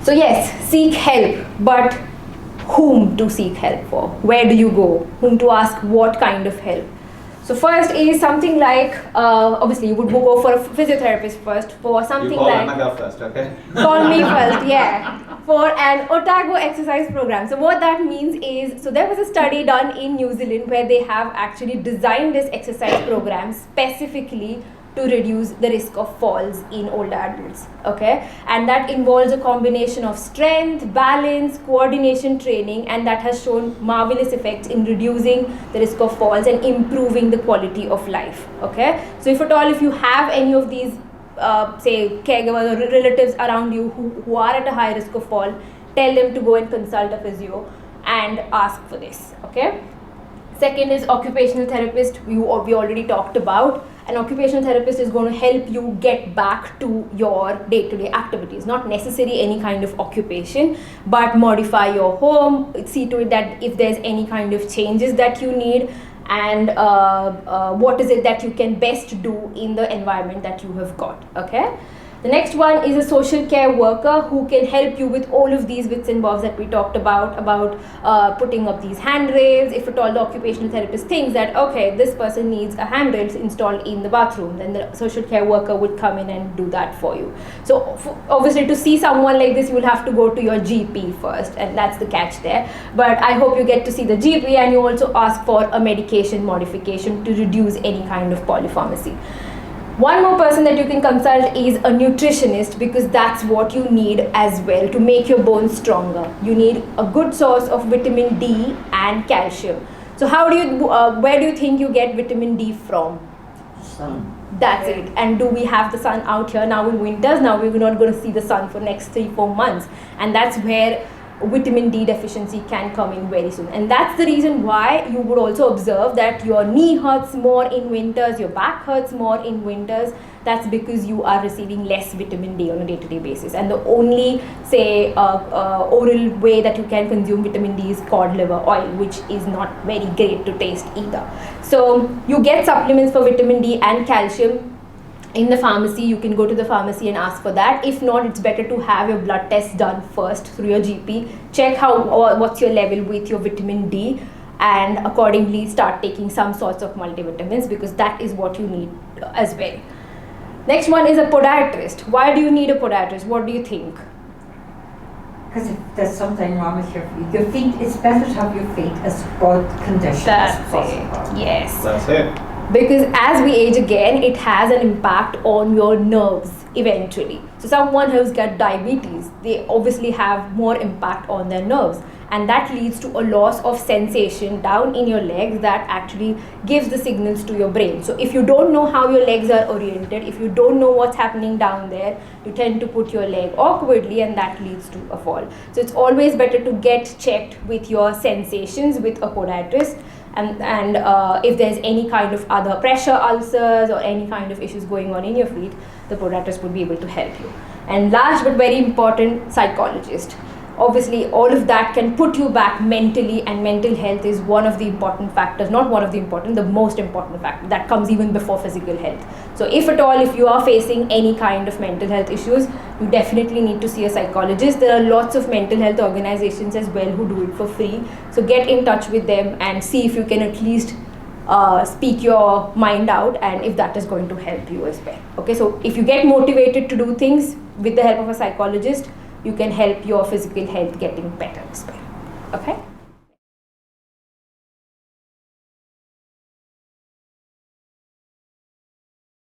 So yes, seek help, but whom to seek help for? Where do you go? Whom to ask what kind of help? So first is something like, obviously you would go for a physiotherapist first, for something you call like... Anagha first, okay? Call me first, yeah. For an otago exercise program. So what that means is, so there was a study done in New Zealand where they have actually designed this exercise program specifically to reduce the risk of falls in older adults, okay? And that involves a combination of strength, balance, coordination training, and that has shown marvelous effects in reducing the risk of falls and improving the quality of life, okay? So if at all, if you have any of these say caregivers or relatives around you who are at a high risk of fall, tell them to go and consult a physio and ask for this, okay? Second is occupational therapist. We already talked about. An occupational therapist is going to help you get back to your day-to-day activities, not necessarily any kind of occupation, but modify your home, see to it that if there's any kind of changes that you need, and what is it that you can best do in the environment that you have got, okay? The next one is a social care worker who can help you with all of these bits and bobs that we talked about putting up these handrails. If at all the occupational therapist thinks that, okay, this person needs a handrail installed in the bathroom, then the social care worker would come in and do that for you. So obviously to see someone like this, you will have to go to your GP first, and that's the catch there. But I hope you get to see the GP and you also ask for a medication modification to reduce any kind of polypharmacy. One more person that you can consult is a nutritionist, because that's what you need as well to make your bones stronger. You need a good source of vitamin D and calcium. So how do you, where do you think you get vitamin D from? Sun. That's it. And do we have the sun out here now in winters? Now we're not going to see the sun for next 3-4 months. And that's where vitamin D deficiency can come in very soon, and that's the reason why you would also observe that your knee hurts more in winters, your back hurts more in winters. That's because you are receiving less vitamin D on a day-to-day basis, and the only say oral way that you can consume vitamin D is cod liver oil, which is not very great to taste either. So you get supplements for vitamin D and calcium in the pharmacy. You can go to the pharmacy and ask for that. If not, it's better to have your blood test done first through your GP. Check what's your level with your vitamin D, and accordingly start taking some sorts of multivitamins, because that is what you need as well. Next one is a podiatrist. Why do you need a podiatrist? What do you think? Because if there's something wrong with your feet, it's better to have your feet as good condition as possible. Yes. That's it. Because as we age again, it has an impact on your nerves eventually. So someone who's got diabetes, they obviously have more impact on their nerves, and that leads to a loss of sensation down in your legs that actually gives the signals to your brain. So if you don't know how your legs are oriented, if you don't know what's happening down there, you tend to put your leg awkwardly, and that leads to a fall. So it's always better to get checked with your sensations with a podiatrist. And if there's any kind of other pressure ulcers or any kind of issues going on in your feet, the podiatrist would be able to help you. And last but very important, psychologist. Obviously, all of that can put you back mentally, and mental health is one of the important factors, not one of the important, the most important factor that comes even before physical health. So if at all, if you are facing any kind of mental health issues, you definitely need to see a psychologist. There are lots of mental health organizations as well who do it for free. So get in touch with them and see if you can at least speak your mind out, and if that is going to help you as well. Okay, so if you get motivated to do things with the help of a psychologist, you can help your physical health getting better as well. Okay.